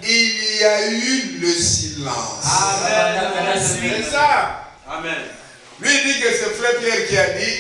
il y a eu le silence. Amen. C'est ça. Amen. Lui dit que c'est Frère Pierre qui a dit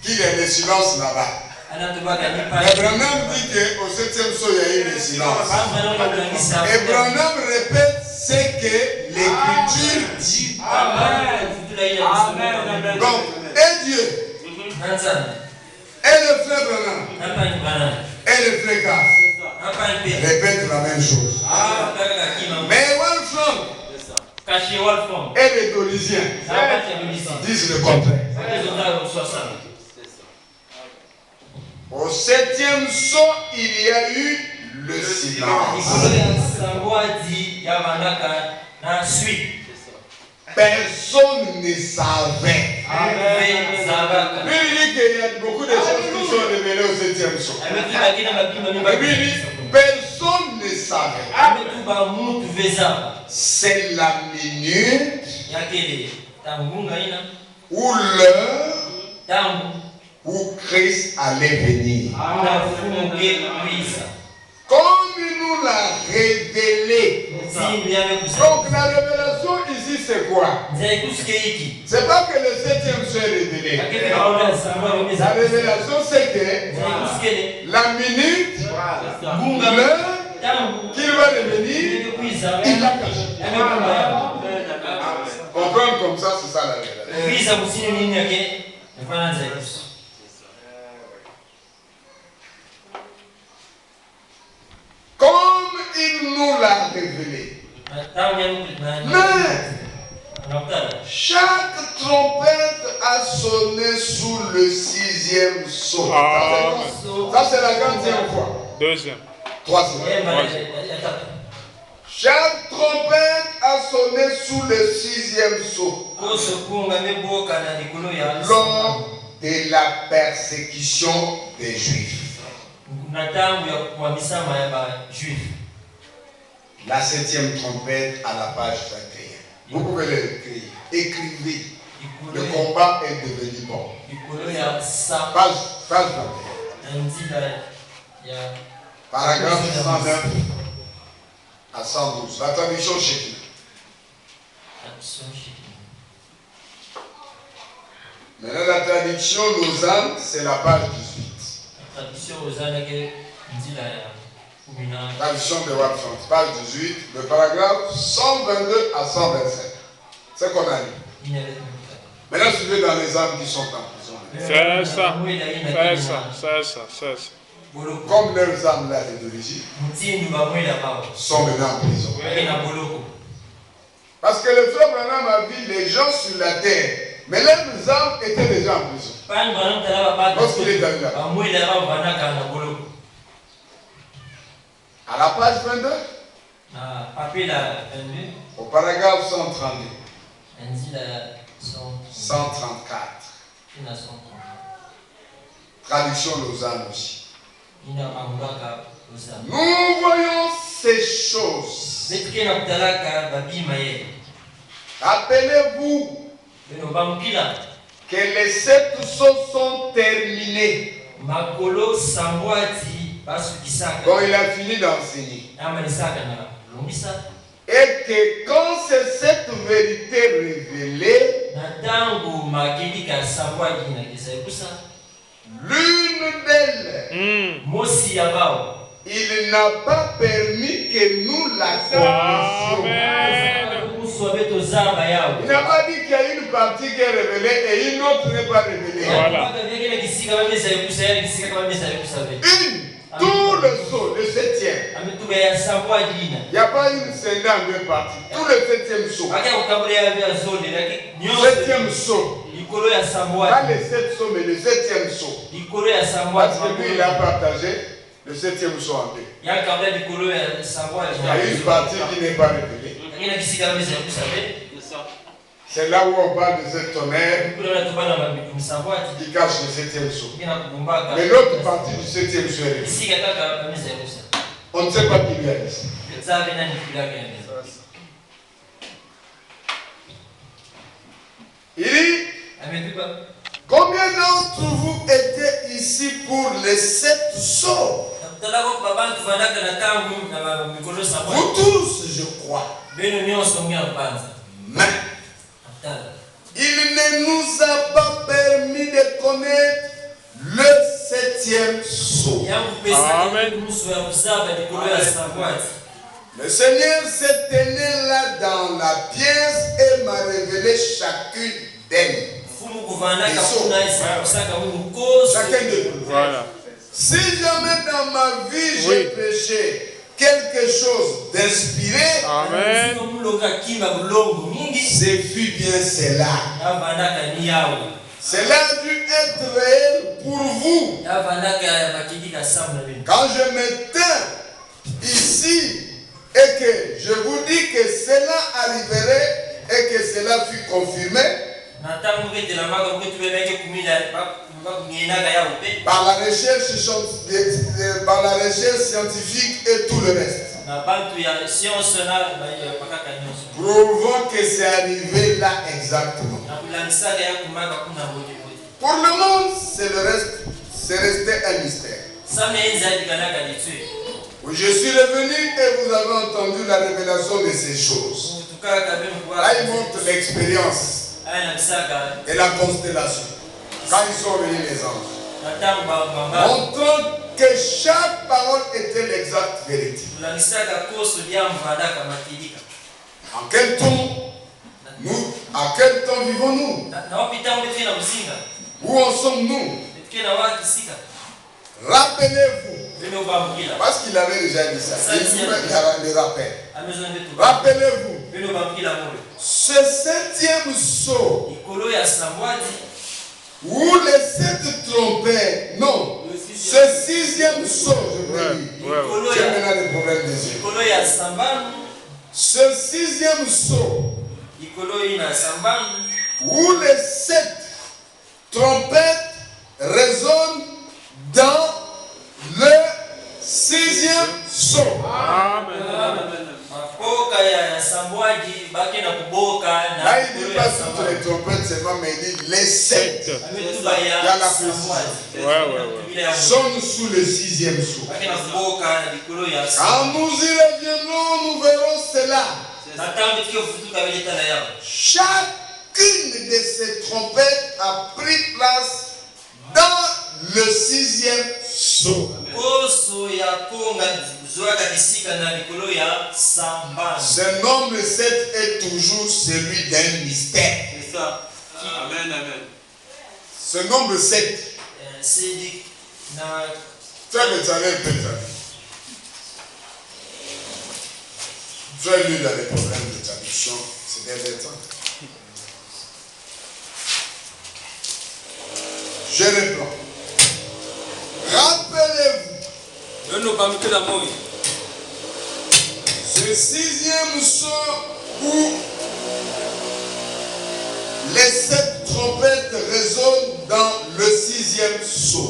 qu'il y a le silence là-bas. Et Branham dit qu'au 7e saut, il y a eu le silence. Et Branham répète ce que l'Écriture dit. Amen. Donc, et Dieu, et le Frère Branham, et le Frère Carl répètent la même chose. Mais Wolfram et les Tolisiens disent le contraire. Au 7e saut, il y a eu le silence. Personne ne savait. Lui dit qu'il y a beaucoup de choses qui sont révélées au 7e saut. Lui dit personne ne savait. C'est la minute ou l'heure où Christ allait venir. Comme il nous l'a révélé. Donc la révélation ici c'est quoi? C'est pas que le 7e soit révélé. La révélation c'est que la minute, l'heure qu'il va revenir, il l'a caché. Comprendre comme ça, c'est ça la révélation. Comme il nous l'a révélé. Mais chaque trompette a sonné sous le 6e saut. Ça c'est la 40e fois. 2e. 3e. Chaque trompette a sonné sous le 6e saut. Lors de la persécution des Juifs. La 7e trompette à la page 21. Vous pouvez l'écrire. Écrivez. Le combat est devenu bon. Page 21. Paragraphe 109 à 112. La traduction Shekinah. Maintenant, la traduction Lausanne, c'est la page 18. Traduction de Watson, page 18, le paragraphe 122 à 127. C'est ce qu'on a lu. Maintenant, suivez dans les âmes qui sont en prison. C'est ça. Comme leurs âmes là d'origine sont maintenant en prison. Parce que le frère Branham a vu les gens sur la terre, mais leurs âmes étaient déjà en prison. Lorsqu'il est allé là. À la page 22, au paragraphe 132, 134, traduction Lausanne aussi. Nous voyons ces choses. Rappelez-vous que les 7 sauts sont terminés. Quand il a fini d'enseigner. Et que quand c'est cette vérité révélée, l'une d'elles, il n'a pas permis que nous la connaissions. Il n'a pas dit qu'il y a une partie qui est révélée et une autre n'est pas révélée. Voilà. Tout le saut, le 7e. Il n'y a pas une scène en 2 parties. Tout le 7e saut. 7e saut. Pas les 7 sauts, mais le 7e saut. Parce que lui, il a partagé le 7e saut en 2. Il y a une partie qui n'est pas révélée. C'est là où on parle de ce tonnerre qui cache le 7e saut. Mais l'autre partie du 7e saut est révélée. On ne sait pas qui lui a dit ça. Il dit, combien d'entre vous étaient ici pour les 7 sauts? Vous tous, je crois. Mais il ne nous a pas permis de connaître le 7e sceau. Amen. Le Seigneur s'est tenu là dans la pièce et m'a révélé chacune d'elles. Chacun d'eux. Voilà. Si jamais dans ma vie j'ai péché quelque chose d'inspiré, Amen. c'est fut bien cela. Cela a dû être réel pour vous. Quand je me tins ici et que je vous dis que cela arriverait et que cela fut confirmé par la recherche scientifique et tout le reste. Prouvons que c'est arrivé là exactement. Pour le monde, c'est resté un mystère. Je suis revenu et vous avez entendu la révélation de ces choses. Là, il montre l'expérience et la constellation. Quand ils sont venus les anges, montrant que chaque parole était l'exacte vérité. En quel temps à quel temps vivons-nous? Où en sommes-nous? Rappelez-vous, parce qu'il avait déjà dit ça, il le rappelle. Rappelez-vous, ce 7e sceau, où les 7 trompettes, non, ce 6e sceau, je veux dire, j'ai maintenant des problèmes des yeux. Ce 6e sceau, où les 7 trompettes résonnent dans le 6e sceau. Amen. Là, il ne dit pas toutes les trompettes seulement, mais il dit les 7. Il y a la précision. Sonne sous le 6e sceau. Quand nous y reviendrons, nous verrons cela. Chacune de ces trompettes a pris place dans le 6e sceau. Ce nombre 7 est toujours celui d'un mystère. C'est ça. Amen, amen. Ce nombre 7. Frère Béthanel, tu as lu dans les problèmes de traduction ces derniers temps. Je reprends. Rappelez-vous. Ce 6e sceau où les 7 trompettes résonnent dans le 6e sceau.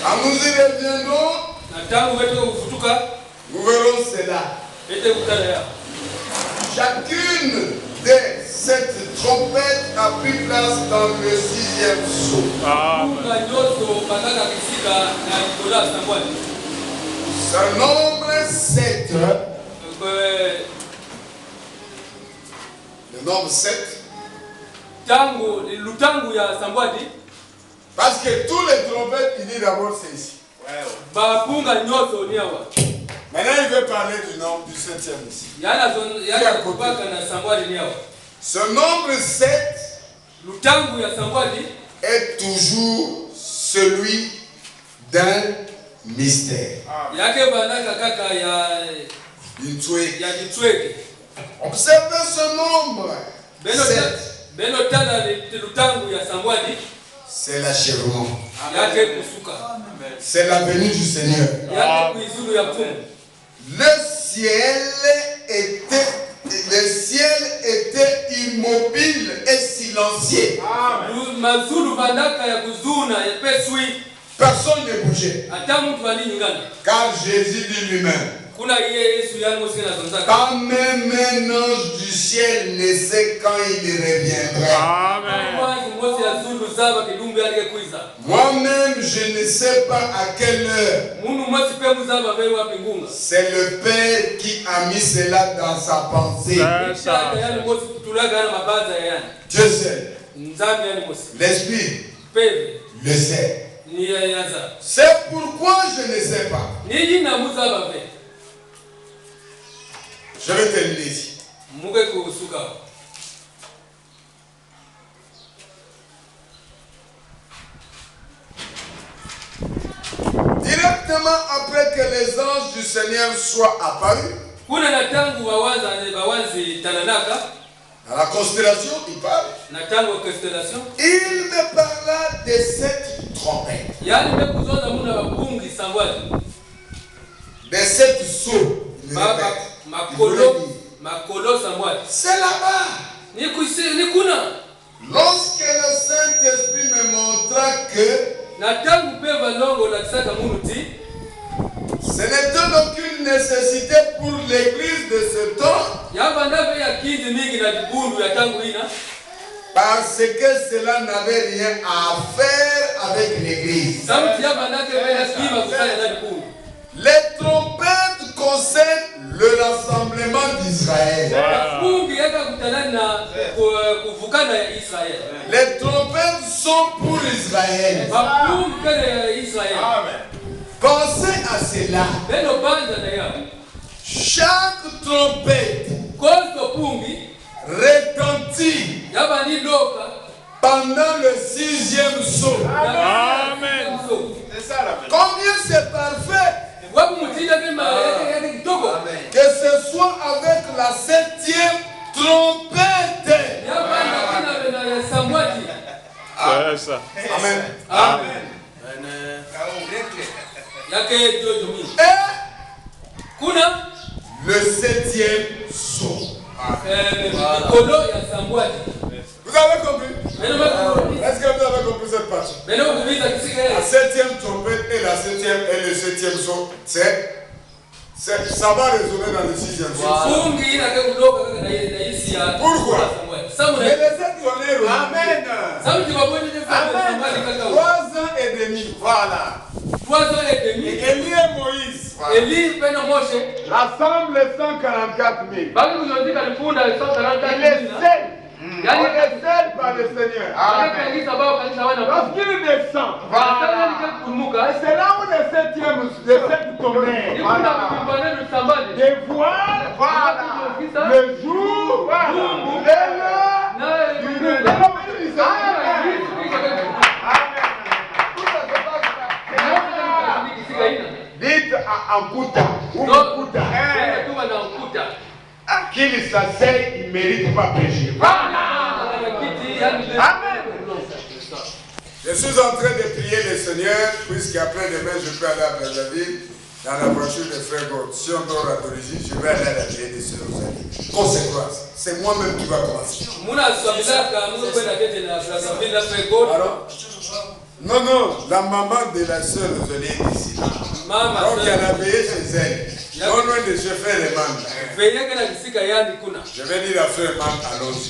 Quand nous y reviendrons, nous verrons cela. Chacune des 7 trompettes a pris place dans le 6e sceau. Ce nombre 7. Le nombre 7. Parce que tous les trompettes, il dit d'abord c'est ici. Maintenant, il veut parler du nombre du 7e ici. Ce nombre 7 est toujours celui d'un mystère. Observez ce nombre 7. C'est l'achèvement. C'est la venue du Seigneur. Le ciel était immobile et silencieux. Personne ne bougeait. Car Jésus dit lui-même, Quand même un ange du ciel ne sait quand il reviendrait. Amen. Moi-même, je ne sais pas à quelle heure. C'est le Père qui a mis cela dans sa pensée. Dieu sait. L'Esprit le sait. C'est pourquoi je ne sais pas. Je vais terminer ici. Directement après que les anges du Seigneur soient apparus, dans la constellation, il parle. Il me parla de cette trompette. De cette sceau. C'est là-bas. Lorsque le Saint-Esprit me montra que ce n'était aucune nécessité pour l'église de ce temps, parce que cela n'avait rien à faire avec l'église. Les trompettes concernent le rassemblement d'Israël. Les trompettes sont pour Israël. Pensez à cela. Chaque trompette retentit pendant le 6e saut. Amen. Combien c'est parfait que ce soit avec la 7e trompette. Amen. Amen. Et le 7e saut. Vous avez compris? Est-ce que vous avez compris cette partie? La 7e trompette et la 7e et le 7e saut, ça va résonner dans le 6e saut. Pourquoi? Mais les 7 tonnerres. Amen. 3 ans et demi. Voilà. 3 ans et demi. Élie et Moïse. Rassemble les 144 000. Il est seul. On est seul par le Seigneur. Lorsqu'il descend, c'est là où le 7e tonnerre dévoile le jour et l'heure du renouvellement d'Israël. Dites à Amputa qu'il s'asseye, il ne mérite pas pécher. Amen. Je suis en train de prier le Seigneur, puisqu'après demain je peux aller à Brazzaville, dans la voiture de Frère God. Si on dort à d'origine, je vais aller à la prière de Sœur Rosalie. Conséquence, c'est moi-même qui va commencer. Alors, non, la maman de la Sœur Rosalie est ici. Donc elle a veillé chez elle. Non loin de chez Frère Emmanuel. Je vais dire à Frère Emmanuel, allons-y.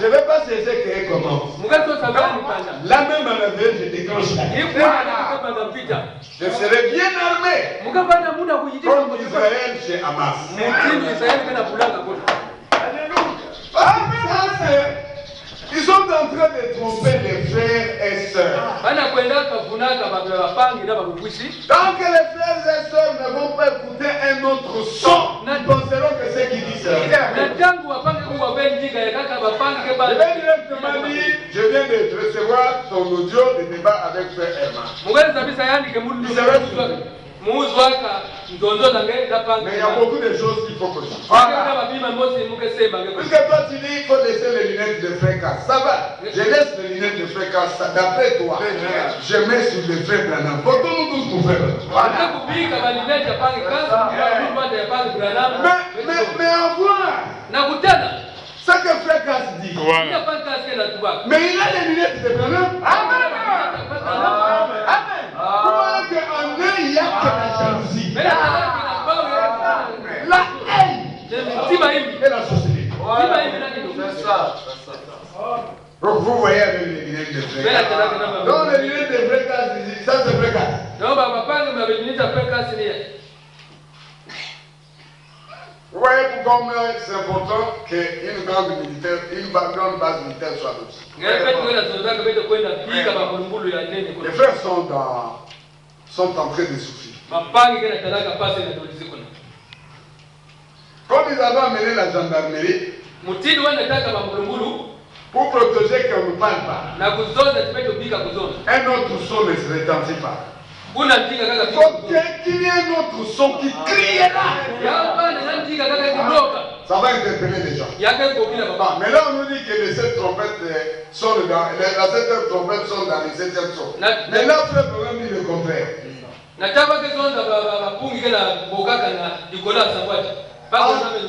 Je ne vais pas chercher créer comment. La même à la veille, je déclenche la guerre. Je serai bien armé. Comme Israël chez Hamas. Alléluia. Ils sont en train de tromper les frères et sœurs. Tant que les frères et sœurs ne vont pas écouter un autre son, nous penserons que c'est qui dit ça. Je viens de recevoir ton audio de débat avec Frère Herman. Mais il y a beaucoup de choses qu'il faut que je fasse. Puisque toi tu dis qu'il faut laisser les lunettes de fréquence. Ça va. Je laisse les lunettes de fréquence. D'après toi, je mets sur les frères Branham. Votons-nous tous pour faire. Mais envoie. Ce que Frère Cass dit. Mais il a les lunettes de Branham. Amen. Amen. Donc vous voyez avec les lunettes de vrai. Non, les lunettes de vrai, ça c'est vrai. Non, vous voyez pourquoi c'est important qu'une grande militaire, une grande base militaire soit aussi. Les frères sont en train de souffrir. Comme ils avaient amené la gendarmerie pour protéger qu'on ne parle pas, un autre son ne se retentit pas. Il faut qu'il y ait un autre son qui crie là. Ça va interpeller les gens. Mais là on nous dit que les 7 trompettes sont dans les 7 trompettes sont dans les 7e son. Mais là frère Branham dit le contraire.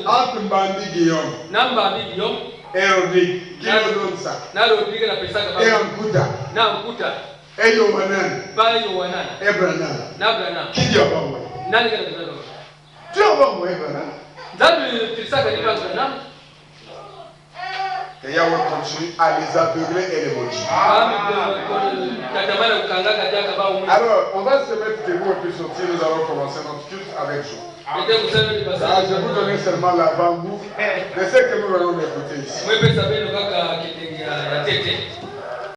Entre Mbandi Guillaume et Rodrigue, qui nous donne ça? Et Ankuta et Yohanan et Branham. Qui dit Obama? Tu es Obama et Branham? Et Yahweh continue à les aveugler et les maudire. Alors, on va se mettre debout et puis sortir. Nous allons commencer notre culte avec vous. Je vous donner seulement l'avant-goût de ce que nous allons écouter ici.